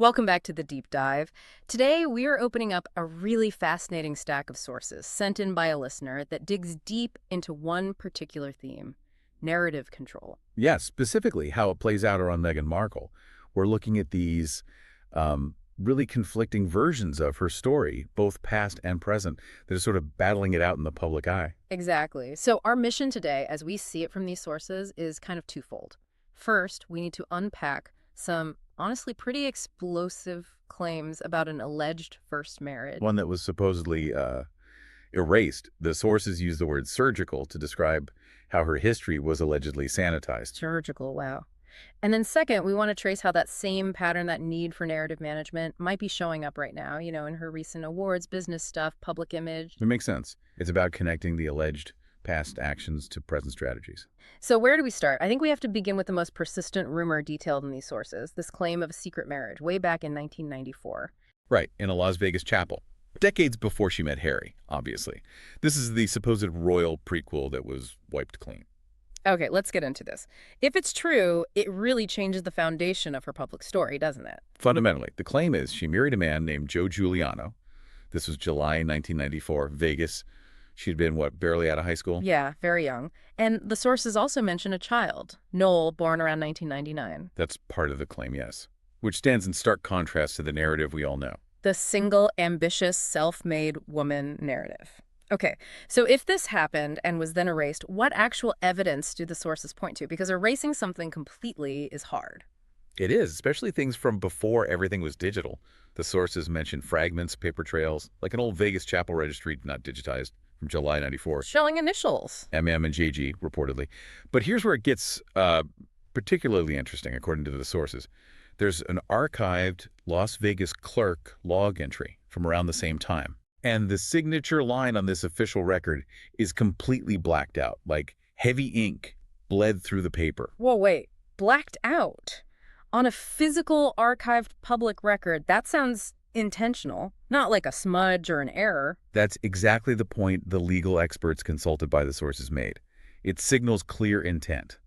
Welcome back to the deep dive. Today, we are opening up a really fascinating stack of sources sent in by a listener that digs deep into one particular theme: narrative control. Yes, specifically how it plays out around Meghan Markle. We're looking at these really conflicting versions of her story, both past and present, that are sort of battling it out in the public eye. Exactly. So, our mission today, as we see it from these sources, is kind of twofold. First, we need to unpack some honestly pretty explosive claims about an alleged first marriage. One that was supposedly erased. The sources use the word surgical to describe how her history was allegedly sanitized. Surgical, wow. And then second, we want to trace how that same pattern, that need for narrative management, might be showing up right now, in her recent awards, business stuff, public image. It makes sense. It's about connecting the alleged past actions to present strategies. So where do we start? I think we have to begin with the most persistent rumor detailed in these sources, this claim of a secret marriage way back in 1994. Right, in a Las Vegas chapel. Decades before she met Harry, obviously. This is the supposed royal prequel that was wiped clean. Okay, let's get into this. If it's true, it really changes the foundation of her public story, doesn't it? Fundamentally, the claim is she married a man named Joe Giuliano. This was July 1994, Vegas. She'd been, barely out of high school? Yeah, very young. And the sources also mention a child, Noel, born around 1999. That's part of the claim, yes. Which stands in stark contrast to the narrative we all know. The single, ambitious, self-made woman narrative. Okay, so if this happened and was then erased, what actual evidence do the sources point to? Because erasing something completely is hard. It is, especially things from before everything was digital. The sources mention fragments, paper trails, like an old Vegas chapel registry not digitized from July 94. Showing initials. MM and JG, reportedly. But here's where it gets particularly interesting, according to the sources. There's an archived Las Vegas clerk log entry from around the same time. And the signature line on this official record is completely blacked out, like heavy ink bled through the paper. Whoa, wait. Blacked out? On a physical archived public record, that sounds intentional, not like a smudge or an error. That's exactly the point the legal experts consulted by the sources made. It signals clear intent.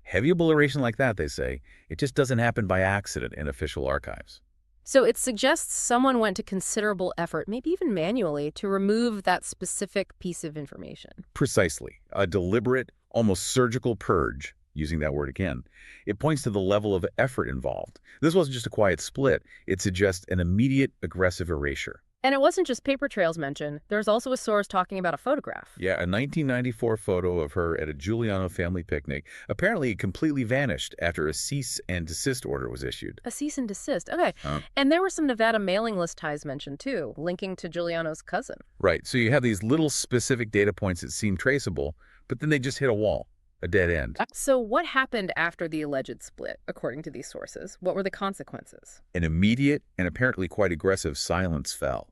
Heavy obliteration like that, they say, it just doesn't happen by accident in official archives. So it suggests someone went to considerable effort, maybe even manually, to remove that specific piece of information. Precisely. A deliberate, almost surgical purge, using that word again. It points to the level of effort involved. This wasn't just a quiet split. It suggests an immediate, aggressive erasure. And it wasn't just paper trails mentioned. There's also a source talking about a photograph. Yeah, a 1994 photo of her at a Giuliano family picnic. Apparently, it completely vanished after a cease and desist order was issued. A cease and desist. Okay. And there were some Nevada mailing list ties mentioned, too, linking to Giuliano's cousin. Right. So you have these little specific data points that seem traceable, but then they just hit a wall, a dead end. So what happened after the alleged split, according to these sources? What were the consequences? An immediate and apparently quite aggressive silence fell.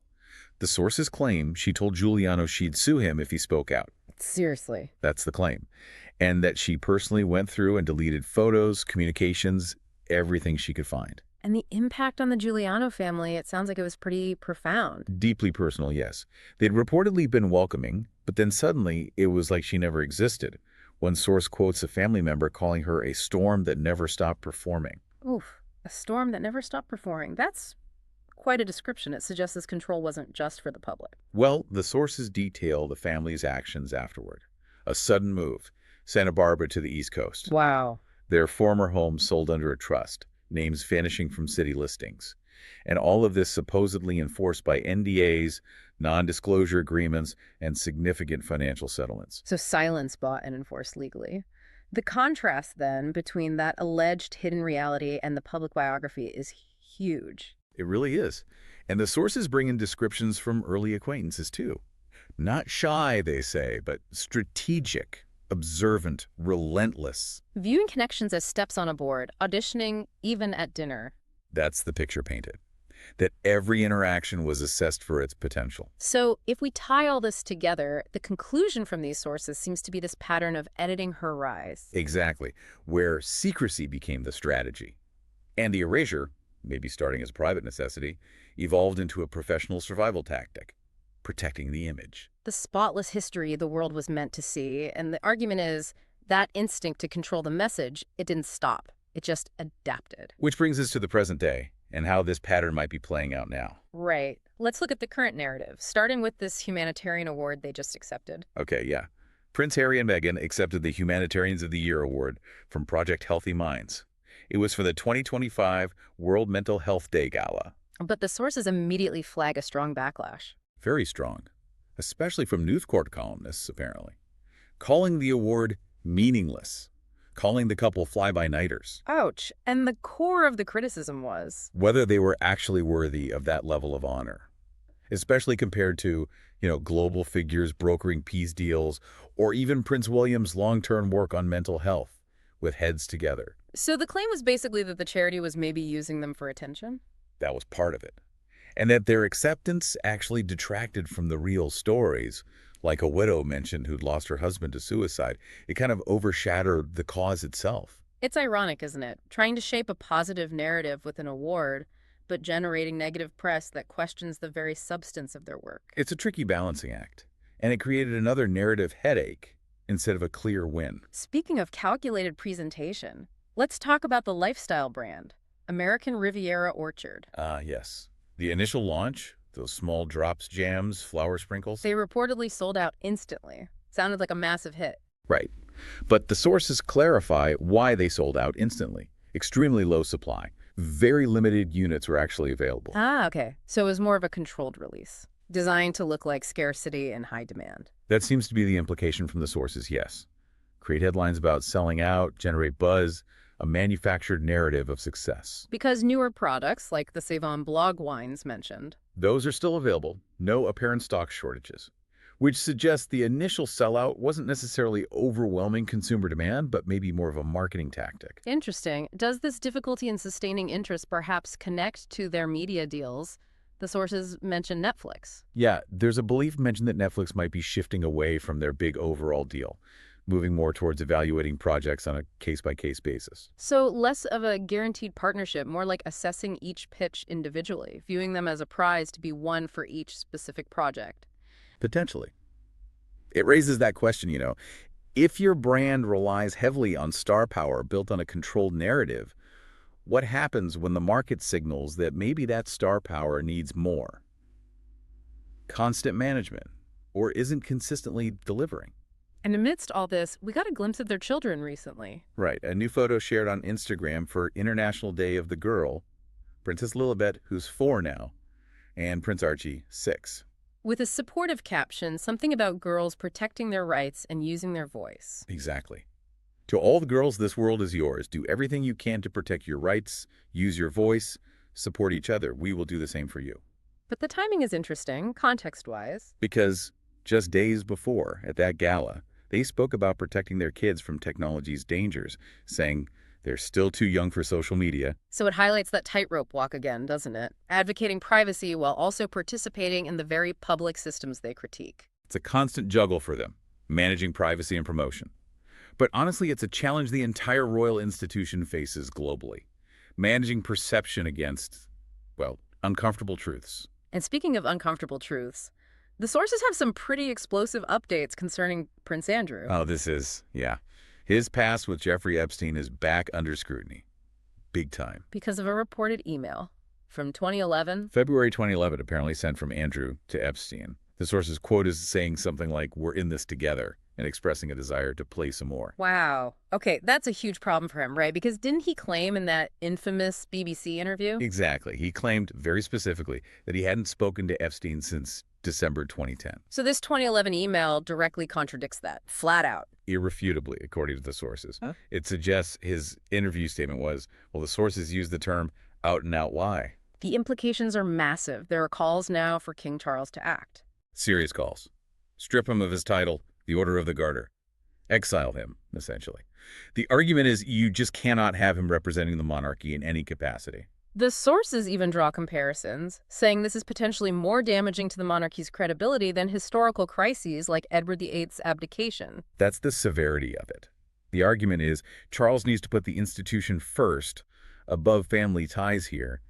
The sources claim she told Giuliano she'd sue him if he spoke out. Seriously? That's the claim. And that she personally went through and deleted photos, communications, everything she could find. And the impact on the Giuliano family, it sounds like it was pretty profound. Deeply personal, yes. They'd reportedly been welcoming, but then suddenly it was like she never existed. One source quotes a family member calling her a storm that never stopped performing. Oof, a storm that never stopped performing. That's quite a description. It suggests this control wasn't just for the public. Well, the sources detail the family's actions afterward. A sudden move, Santa Barbara to the East Coast. Wow. Their former home sold under a trust, names vanishing from city listings. And all of this supposedly enforced by NDAs, non-disclosure agreements, and significant financial settlements. So silence bought and enforced legally. The contrast, then, between that alleged hidden reality and the public biography is huge. It really is. And the sources bring in descriptions from early acquaintances, too. Not shy, they say, but strategic, observant, relentless. Viewing connections as steps on a board, auditioning even at dinner. That's the picture painted. That every interaction was assessed for its potential. So if we tie all this together, the conclusion from these sources seems to be this pattern of editing her rise. Exactly, where secrecy became the strategy. And the erasure, maybe starting as a private necessity, evolved into a professional survival tactic, protecting the image. The spotless history the world was meant to see, and the argument is that instinct to control the message, it didn't stop. It just adapted. Which brings us to the present day, and how this pattern might be playing out now. Right. Let's look at the current narrative, starting with this humanitarian award they just accepted. Okay, yeah. Prince Harry and Meghan accepted the Humanitarians of the Year award from Project Healthy Minds. It was for the 2025 World Mental Health Day Gala. But the sources immediately flag a strong backlash. Very strong, especially from News Corp columnists, apparently, calling the award meaningless, calling the couple fly-by-nighters, Ouch. And the core of the criticism was, whether they were actually worthy of that level of honor, especially compared to, global figures brokering peace deals, or even Prince William's long-term work on mental health with Heads Together. so the claim was basically that the charity was maybe using them for attention? That was part of it. And that their acceptance actually detracted from the real stories, like a widow mentioned who'd lost her husband to suicide. It kind of overshadowed the cause itself. It's ironic, isn't it? Trying to shape a positive narrative with an award, but generating negative press that questions the very substance of their work. It's a tricky balancing act, and it created another narrative headache instead of a clear win. Speaking of calculated presentation, let's talk about the lifestyle brand, American Riviera Orchard. Yes. The initial launch, those small drops, jams, flower sprinkles. They reportedly sold out instantly. Sounded like a massive hit. Right. But the sources clarify why they sold out instantly. Extremely low supply. Very limited units were actually available. Ah, okay. So it was more of a controlled release, designed to look like scarcity and high demand. That seems to be the implication from the sources, yes. Create headlines about selling out, generate buzz, a manufactured narrative of success. Because newer products, like the Savon blog wines mentioned, Those are still available, no apparent stock shortages, which suggests the initial sellout wasn't necessarily overwhelming consumer demand, but maybe more of a marketing tactic. interesting. Does this difficulty in sustaining interest perhaps connect to their media deals? The sources mention Netflix. Yeah, there's a belief mentioned that Netflix might be shifting away from their big overall deal, moving more towards evaluating projects on a case-by-case basis. So less of a guaranteed partnership, more like assessing each pitch individually, viewing them as a prize to be won for each specific project. Potentially. It raises that question, if your brand relies heavily on star power built on a controlled narrative, what happens when the market signals that maybe that star power needs more? Constant management, or isn't consistently delivering? And amidst all this, we got a glimpse of their children recently. Right, a new photo shared on Instagram for International Day of the Girl, Princess Lilibet, who's 4 now, and Prince Archie, 6. With a supportive caption, something about girls protecting their rights and using their voice. Exactly. To all the girls, this world is yours. Do everything you can to protect your rights, use your voice, support each other. We will do the same for you. But the timing is interesting, context-wise. Because just days before, at that gala, they spoke about protecting their kids from technology's dangers, saying they're still too young for social media. So it highlights that tightrope walk again, doesn't it? Advocating privacy while also participating in the very public systems they critique. It's a constant juggle for them, managing privacy and promotion. But honestly, it's a challenge the entire royal institution faces globally, managing perception against, uncomfortable truths. And speaking of uncomfortable truths, the sources have some pretty explosive updates concerning Prince Andrew. Oh, his past with Jeffrey Epstein is back under scrutiny. Big time. Because of a reported email from 2011. February 2011, apparently sent from Andrew to Epstein. The source's quote is saying something like, "We're in this together," and expressing a desire to play some more. Wow. Okay, that's a huge problem for him, right? Because didn't he claim in that infamous BBC interview? Exactly. He claimed very specifically that he hadn't spoken to Epstein since December 2010. So this 2011 email directly contradicts that, flat out. Irrefutably, according to the sources. Huh? It suggests his interview statement was, the sources used the term out-and-out lie. The implications are massive. There are calls now for King Charles to act. Serious calls. Strip him of his title, the Order of the Garter. Exile him, essentially. The argument is you just cannot have him representing the monarchy in any capacity. The sources even draw comparisons, saying this is potentially more damaging to the monarchy's credibility than historical crises like Edward VIII's abdication. That's the severity of it. The argument is Charles needs to put the institution first, above family ties here,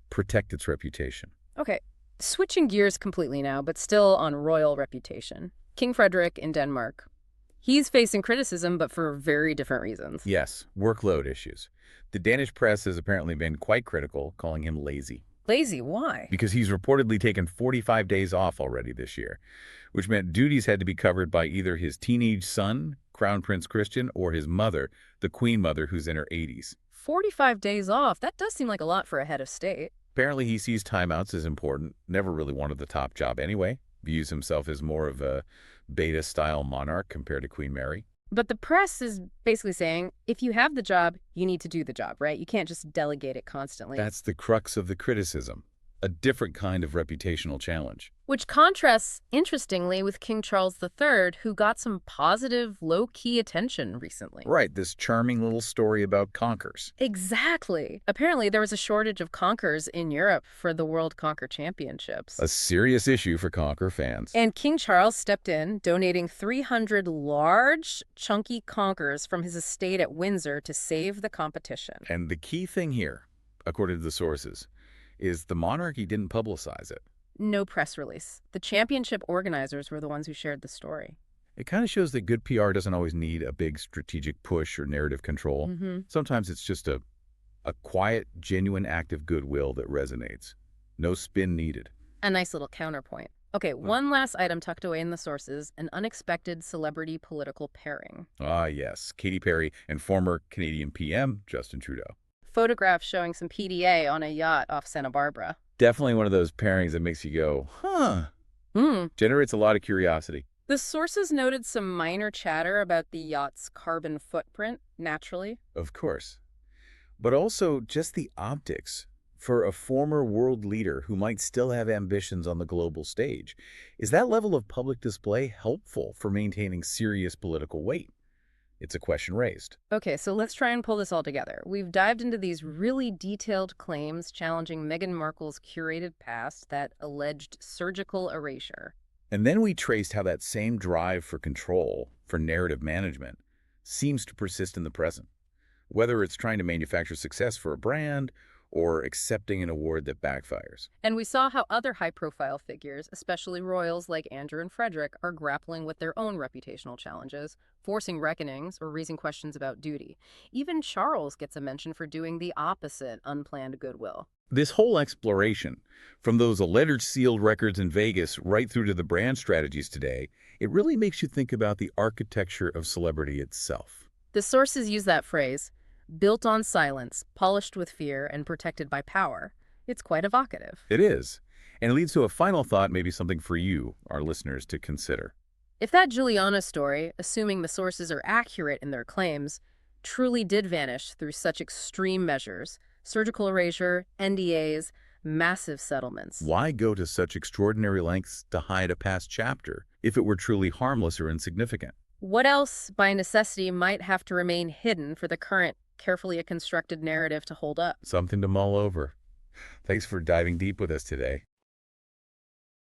protect its reputation. Okay, switching gears completely now, but still on royal reputation. King Frederick in Denmark. He's facing criticism, but for very different reasons. Yes, workload issues. The Danish press has apparently been quite critical, calling him lazy, Lazy, why? because he's reportedly taken 45 days off already this year, which meant duties had to be covered by either his teenage son, Crown Prince Christian, or his mother, the Queen Mother, who's in her 80s. 45 days off, that does seem like a lot for a head of state. Apparently, he sees timeouts as important, never really wanted the top job anyway, views himself as more of a beta-style monarch compared to Queen Mary. But the press is basically saying, if you have the job, you need to do the job, right? You can't just delegate it constantly. That's the crux of the criticism, a different kind of reputational challenge. Which contrasts, interestingly, with King Charles III, who got some positive, low-key attention recently. Right, this charming little story about conkers. Exactly. Apparently, there was a shortage of conkers in Europe for the World Conker Championships. A serious issue for conker fans. And King Charles stepped in, donating 300 large, chunky conkers from his estate at Windsor to save the competition. And the key thing here, according to the sources, is the monarchy didn't publicize it. No press release. The championship organizers were the ones who shared the story. It kind of shows that good PR doesn't always need a big strategic push or narrative control. Sometimes it's just a quiet, genuine act of goodwill that resonates. No spin needed. A nice little counterpoint. Okay, one last item tucked away in the sources, an unexpected celebrity political pairing. Ah, yes. Katy Perry and former Canadian PM Justin Trudeau. Photographs showing some PDA on a yacht off Santa Barbara. Definitely one of those pairings that makes you go, huh. Generates a lot of curiosity. The sources noted some minor chatter about the yacht's carbon footprint, naturally. Of course. But also just the optics for a former world leader who might still have ambitions on the global stage. Is that level of public display helpful for maintaining serious political weight? It's a question raised. Okay, so let's try and pull this all together. We've dived into these really detailed claims challenging Meghan Markle's curated past, that alleged surgical erasure. And then we traced how that same drive for control, for narrative management, seems to persist in the present. Whether it's trying to manufacture success for a brand or accepting an award that backfires. And we saw how other high-profile figures, especially royals like Andrew and Frederick, are grappling with their own reputational challenges, forcing reckonings or raising questions about duty. Even Charles gets a mention for doing the opposite, unplanned goodwill. This whole exploration, from those alleged sealed records in Vegas right through to the brand strategies today, it really makes you think about the architecture of celebrity itself. The sources use that phrase, built on silence, polished with fear, and protected by power. It's quite evocative. It is. And it leads to a final thought, maybe something for you, our listeners, to consider. If that Giuliano story, assuming the sources are accurate in their claims, truly did vanish through such extreme measures, surgical erasure, NDAs, massive settlements. Why go to such extraordinary lengths to hide a past chapter if it were truly harmless or insignificant? What else, by necessity, might have to remain hidden for the current, carefully constructed narrative to hold up? Something to mull over. Thanks for diving deep with us today.